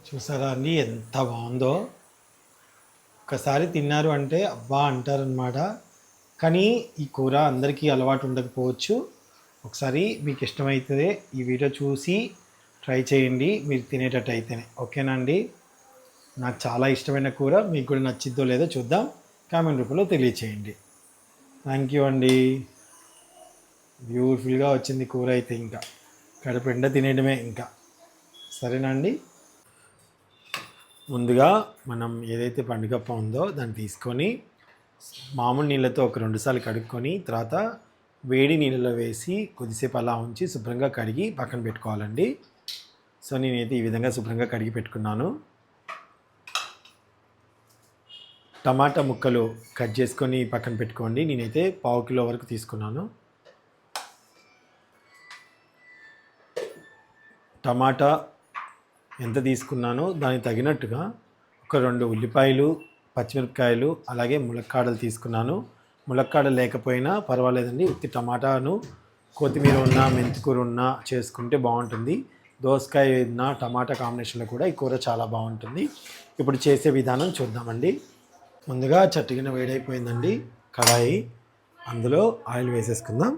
చూసారా అండి ఎంత బాగుందో. ఒకసారి తిన్నారు అంటే అబ్బా అంటారనమాట. కానీ ఈ కూర అందరికీ అలవాటు ఉండకపోవచ్చు. ఒకసారి మీకు ఇష్టమైతే ఈ వీడియో చూసి ట్రై చేయండి, మీరు తినేటట్టు అయితేనే. ఓకేనా అండి? నాకు చాలా ఇష్టమైన కూర, మీకు కూడా నచ్చిద్దో లేదో చూద్దాం. కామెంట్ రూపంలో తెలియచేయండి. థ్యాంక్ యూ అండి. బ్యూటిఫుల్గా వచ్చింది కూర అయితే, ఇంకా కడుపు ఎండ తినేయడమే ఇంకా. సరేనా అండి? ముందుగా మనం ఏదైతే పండుగప్ప ఉందో దాన్ని తీసుకొని మామూలు నీళ్ళతో ఒక 2 సార్లు కడుక్కొని తర్వాత వేడి నీళ్ళలో వేసి కొద్దిసేపు అలా ఉంచి శుభ్రంగా కడిగి పక్కన పెట్టుకోవాలండి. సో నేనైతే ఈ విధంగా శుభ్రంగా కడిగి పెట్టుకున్నాను. టమాటా ముక్కలు కట్ చేసుకొని పక్కన పెట్టుకోండి. నేనైతే 1/2 కిలో వరకు తీసుకున్నాను. టమాటా ఎంత తీసుకున్నానో దానికి తగినట్టుగా ఒక 2 ఉల్లిపాయలు, పచ్చిమిరపకాయలు, అలాగే ములక్కాడలు తీసుకున్నాను. ములక్కాడలు లేకపోయినా పర్వాలేదండి, ఉత్తి టమాటాను కొత్తిమీర ఉన్న మెంతికూర ఉన్న చేసుకుంటే బాగుంటుంది. దోసకాయ ఉన్న టమాటా కాంబినేషన్లో కూడా ఈ కూర చాలా బాగుంటుంది. ఇప్పుడు చేసే విధానం చూద్దామండి. ముందుగా చట్టిగిన వేడైపోయిందండి కడాయి, అందులో ఆయిల్ వేసేసుకుందాం.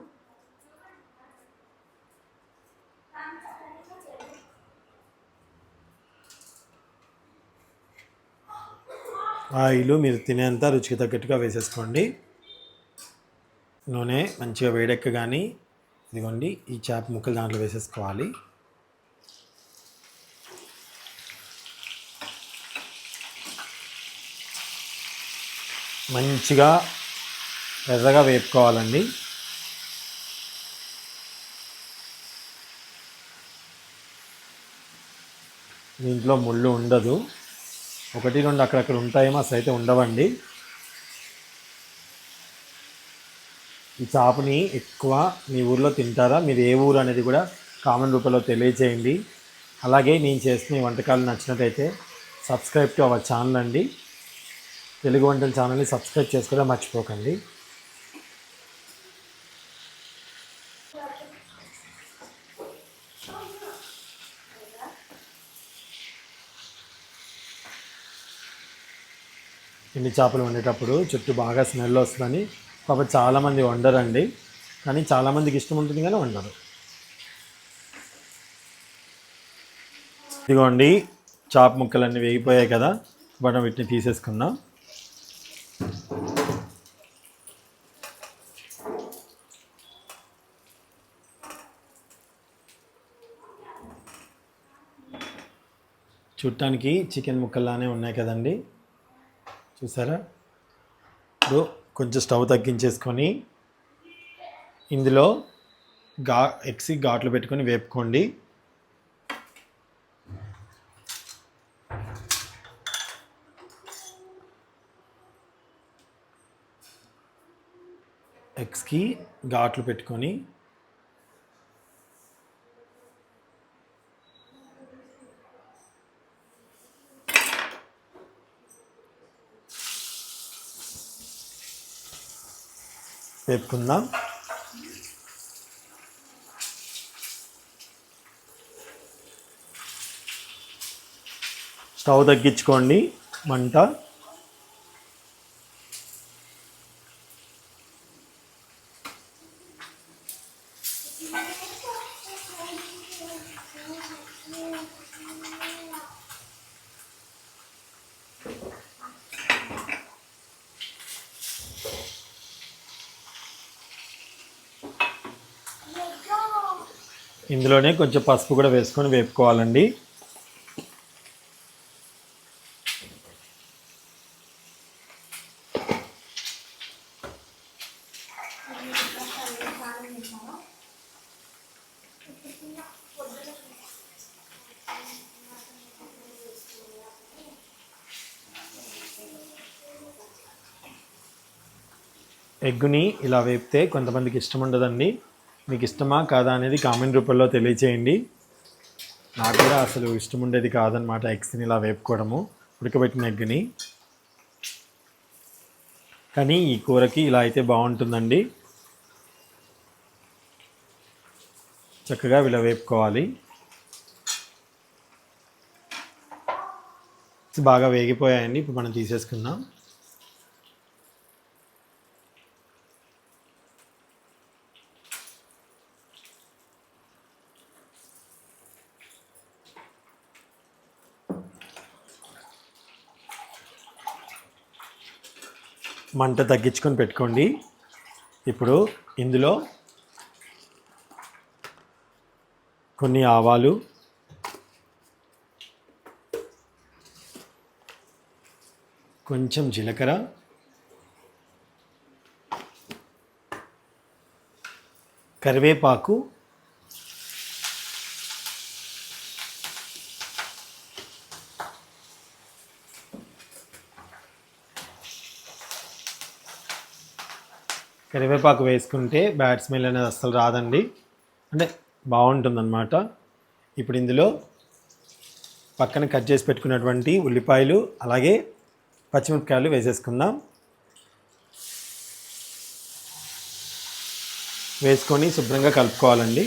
ఆయిల్ మీరు తినేంత రుచికి తగ్గట్టుగా వేసేసుకోండి. నూనె మంచిగా వేడెక్కగానే ఇదిగోండి ఈ చేప ముక్కలు దాంట్లో వేసేసుకోవాలి. మంచిగా ఎర్రగా వేపుకోవాలండి. దీంట్లో ముళ్ళు ఉండదు, 1-2 అక్కడక్కడ ఉంటాయేమో, అసలు అయితే ఉండవండి. ఈ చేపని ఎక్కువ మీ ఊర్లో తింటారా? మీరు ఏ ఊరు అనేది కూడా కామెంట్ రూపంలో తెలియజేయండి. అలాగే నేను చేసిన ఈ వంటకాలు నచ్చినట్టయితే సబ్స్క్రైబ్ టు అవర్ ఛానల్ అండి. తెలుగు వంటల ఛానల్ని సబ్స్క్రైబ్ చేసుకోవడం మర్చిపోకండి. ఎండి చేపలు వండేటప్పుడు చుట్టూ బాగా స్మెల్ వస్తుందని పాప చాలామంది వండరండి, కానీ చాలామందికి ఇష్టం ఉంటుంది కానీ వండరు. ఇదిగోండి చేప ముక్కలన్నీ వేగిపోయాయి కదా, మనం వీటిని తీసేసుకుందాం. చూడటానికి చికెన్ ముక్కల్లానే ఉన్నాయి కదండి, చూసారా? ఇప్పుడు కొంచెం స్టవ్ తగ్గించేసుకొని ఇందులో ఎగ్స్ ఘాట్లు పెట్టుకొని వేపుకోండి. ఎగ్స్కి ఘాట్లు పెట్టుకొని వేపుకుందాం. స్టవ్ తగ్గించుకోండి మంట. ఇందులోనే కొంచెం పసుపు కూడా వేసుకొని వేపుకోవాలండి. ఎగ్గుని ఇలా వేపితే కొంతమందికి ఇష్టం ఉండదండి. మీకు ఇష్టమా కాదా అనేది కామెంట్ రూపంలో తెలియచేయండి. నాకు కూడా అసలు ఇష్టం ఉండేది కాదనమాట ఎగ్స్ని ఇలా వేపుకోవడము, ఉడకబెట్టిన ఎగ్ని. కానీ ఈ కూరకి ఇలా అయితే బాగుంటుందండి. చక్కగా ఇలా వేపుకోవాలి. బాగా వేగిపోయాయండి. ఇప్పుడు మనం తీసేసుకుందాం. మంట తగ్గించుకొని పెట్టుకోండి. ఇప్పుడు ఇందులో కొన్ని ఆవాలు, కొంచెం జీలకర్ర, కరివేపాకు, కరివేపాకు వేసుకుంటే బ్యాడ్ స్మెల్ అనేది అస్సలు రాదండి, అంటే బాగుంటుందన్నమాట. ఇప్పుడు ఇందులో పక్కన కట్ చేసి పెట్టుకున్నటువంటి ఉల్లిపాయలు అలాగే పచ్చిమిరపకాయలు వేసేసుకుందాం. వేసుకొని శుభ్రంగా కలుపుకోవాలండి.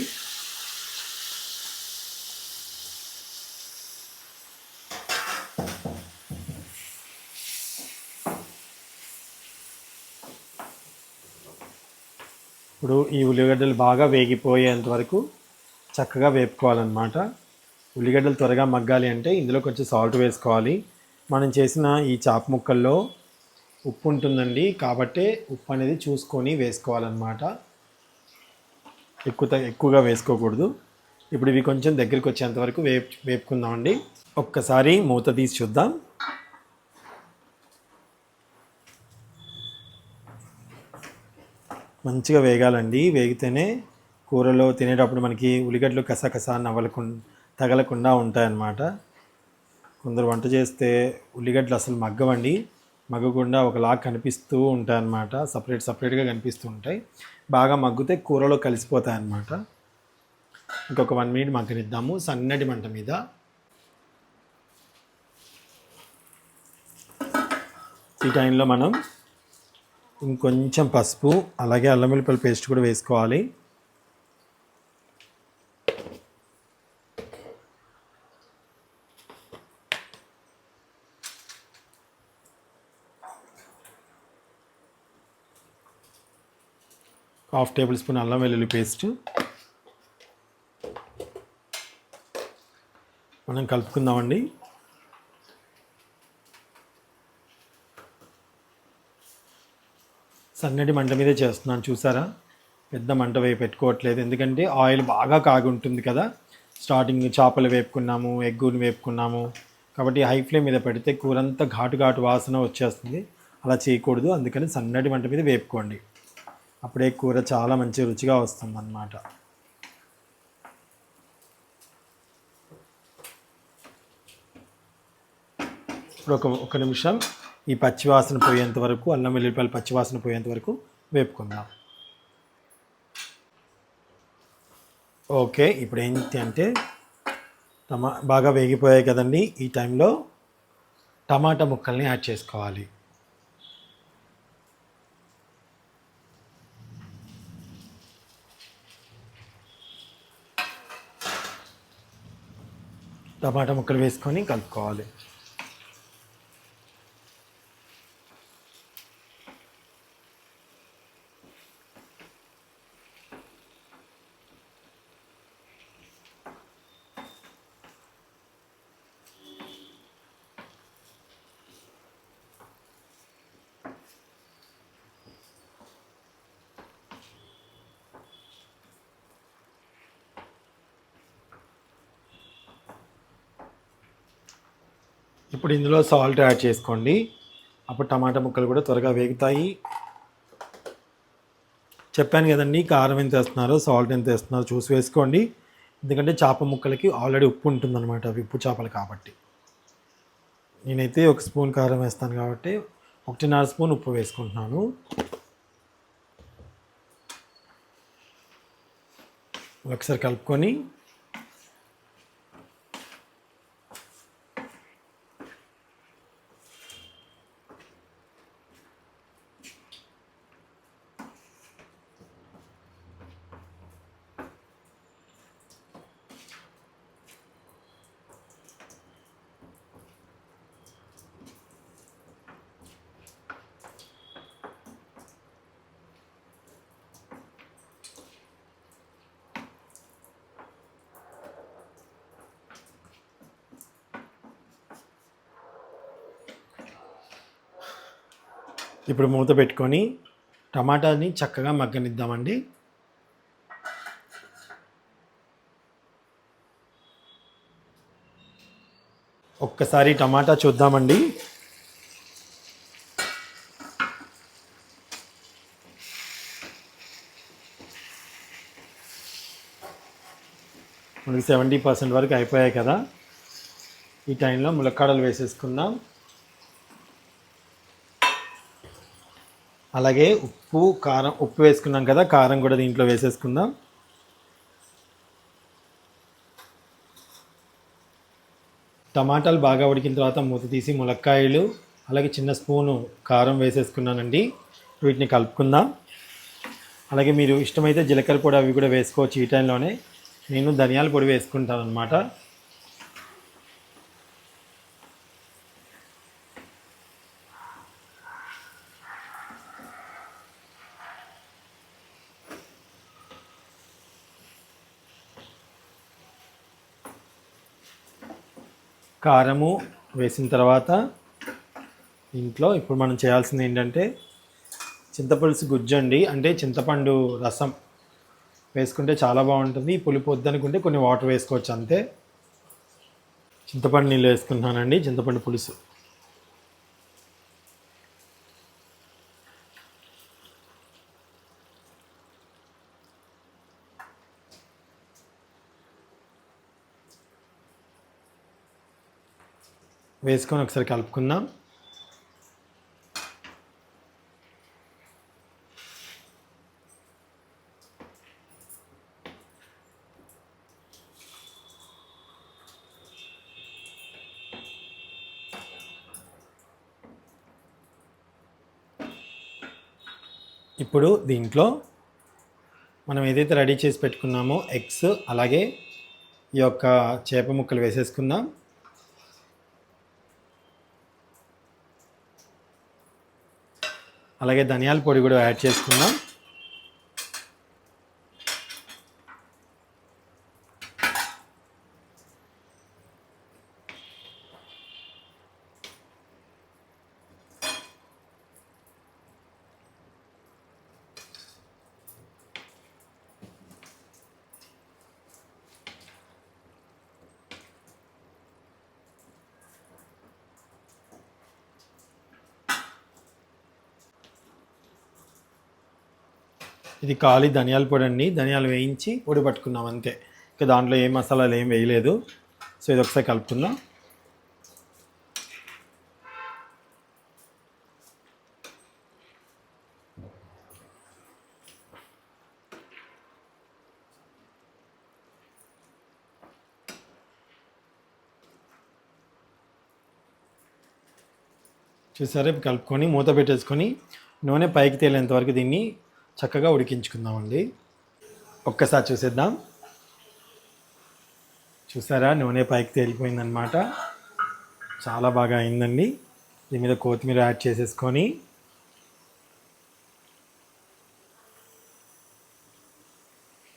ఇప్పుడు ఈ ఉల్లిగడ్డలు బాగా వేగిపోయేంత వరకు చక్కగా వేపుకోవాలన్నమాట. ఉల్లిగడ్డలు త్వరగా మగ్గాలి అంటే ఇందులో కొంచెం సాల్ట్ వేసుకోవాలి. మనం చేసిన ఈ చాప ముక్కల్లో ఉప్పు ఉంటుందండి, కాబట్టి ఉప్పు అనేది చూసుకొని వేసుకోవాలన్నమాట. ఎక్కువగా వేసుకోకూడదు. ఇప్పుడు ఇవి కొంచెం దగ్గరికి వచ్చేంత వరకు వేపుకుందామండి. ఒక్కసారి మూత తీసి చూద్దాం. మంచిగా వేగాలండి. వేగితేనే కూరలో తినేటప్పుడు మనకి ఉల్లిగడ్డలు కసకస తగలకుండా ఉంటాయన్నమాట. కొందరు వంట చేస్తే ఉల్లిగడ్డలు అసలు మగ్గవండి, మగ్గకుండా ఒకలాగా కనిపిస్తూ ఉంటాయన్నమాట. సపరేట్గా కనిపిస్తూ ఉంటాయి. బాగా మగ్గితే కూరలో కలిసిపోతాయి అన్నమాట. ఇంకొక 1 మినిట్ మగ్గనిద్దాము సన్నటి మంట మీద. ఈ టైంలో మనం ఇంకొంచెం పసుపు అలాగే అల్లం వెల్లుల్లి పేస్ట్ కూడా వేసుకోవాలి. ½ టేబుల్ స్పూన్ అల్లం వెల్లుల్లి పేస్ట్ మనం కలుపుకుందామండి. సన్నటి మంట మీదే చేస్తున్నాను, చూసారా? పెద్ద మంట పెట్టుకోవట్లేదు, ఎందుకంటే ఆయిల్ బాగా కాగి ఉంటుంది కదా. స్టార్టింగ్ చేపలు వేపుకున్నాము, ఎగ్గుని వేపుకున్నాము, కాబట్టి హై ఫ్లేమ్ మీద పెడితే కూర అంతా ఘాటు వాసన వచ్చేస్తుంది. అలా చేయకూడదు, అందుకని సన్నటి మంట మీద వేపుకోండి. అప్పుడే కూర చాలా మంచి రుచిగా వస్తుంది అన్నమాట. ఇప్పుడు ఒక నిమిషం ఈ పచ్చివాసన పోయేంత వరకు, అల్లం వెల్లుల్లిపాయలు పచ్చివాసన పోయేంత వరకు వేపుకుందాం. ఓకే, ఇప్పుడు ఏంటి అంటే బాగా వేగిపోయాయి కదండి. ఈ టైంలో టమాటా ముక్కల్ని యాడ్ చేసుకోవాలి. టమాటా ముక్కలు వేసుకొని కలుపుకోవాలి. ఇప్పుడు ఇందులో సాల్ట్ యాడ్ చేసుకోండి, అప్పుడు టమాటా ముక్కలు కూడా త్వరగా వేగుతాయి. చెప్పాను కదండి, కారం ఎంత వేస్తున్నారో సాల్ట్ ఎంత వేస్తున్నారో చూసి వేసుకోండి, ఎందుకంటే చేప ముక్కలకి ఆల్రెడీ ఉప్పు ఉంటుందన్నమాట, అవి ఉప్పు చేపలు కాబట్టి. నేనైతే 1 స్పూన్ కారం వేస్తాను కాబట్టి 1.5 స్పూన్ ఉప్పు వేసుకుంటున్నాను. ఒకసారి కలుపుకొని ఇప్పుడు మూత పెట్టుకొని టమాటాని చక్కగా మగ్గనిద్దామండి. ఒక్కసారి టమాటా చూద్దామండి. మనకి 70% వరకు అయిపోయాయి కదా. ఈ టైంలో ములక్కాడలు వేసేసుకుందాం. అలాగే ఉప్పు వేసుకున్నాం కదా, కారం కూడా దీంట్లో వేసేసుకుందాం. టమాటాలు బాగా ఉడికిన తర్వాత మూత తీసి ములక్కాయలు అలాగే చిన్న స్పూను కారం వేసేసుకున్నానండి. వీటిని కలుపుకుందాం. అలాగే మీరు ఇష్టమైతే జీలకర్ర పొడి అవి కూడా వేసుకోవచ్చు. ఈ టైంలోనే నేను ధనియాల పొడి వేసుకుంటాను అన్నమాట. కారము వేసిన తర్వాత ఇంట్లో ఇప్పుడు మనం చేయాల్సింది ఏంటంటే చింతపులుసు గుజ్జండి, అంటే చింతపండు రసం వేసుకుంటే చాలా బాగుంటుంది. పులుపు వద్దనుకుంటే కొన్ని వాటర్ వేసుకోవచ్చు అంతే. చింతపండు నీళ్ళు వేసుకుంటున్నానండి, చింతపండు పులుసు. వేసుకొని ఒకసారి కలుపుకుందాం. ఇప్పుడు దీంట్లో మనం ఏదైతే రెడీ చేసి పెట్టుకున్నామో ఎగ్స్ అలాగే ఈ యొక్క చేప ముక్కలు వేసేసుకుందాం. అలాగే ధనియాల పొడి కూడా యాడ్ చేసుకుందాం. ఇది ఖాళీ ధనియాల పొడి అండి, ధనియాలు వేయించి పొడి పట్టుకున్నాం అంతే. ఇంకా దాంట్లో ఏ మసాలాలు ఏం వేయలేదు. సో ఇది ఒకసారి కలుపుకుందాం. చూసారా, కలుపుకొని మూత పెట్టేసుకొని నూనె పైకి తేలేంత వరకు దీన్ని చక్కగా ఉడికించుకుందామండి. ఒక్కసారి చూసేద్దాం. చూసారా, నూనె పైకి తేలిపోయిందనమాట. చాలా బాగా అయిందండి. దీని మీద కొత్తిమీర యాడ్ చేసేసుకొని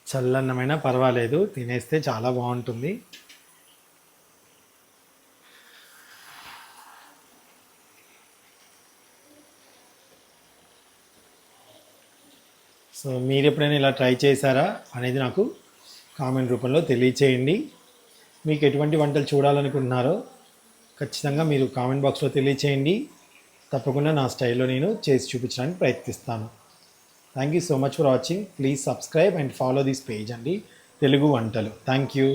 చల్లన్నమైనా పర్వాలేదు, తినేస్తే చాలా బాగుంటుంది. సో మీరు ఎప్పుడైనా ఇలా ట్రై చేశారా అనేది నాకు కామెంట్ రూపంలో తెలియచేయండి. మీకు ఎటువంటి వంటలు చూడాలనుకుంటున్నారో ఖచ్చితంగా మీరు కామెంట్ బాక్స్లో తెలియచేయండి. తప్పకుండా నా స్టైల్లో నేను చేసి చూపించడానికి ప్రయత్నిస్తాను. Thank you so much for watching. Please subscribe and follow this page అండి, తెలుగు వంటలు. Thank you.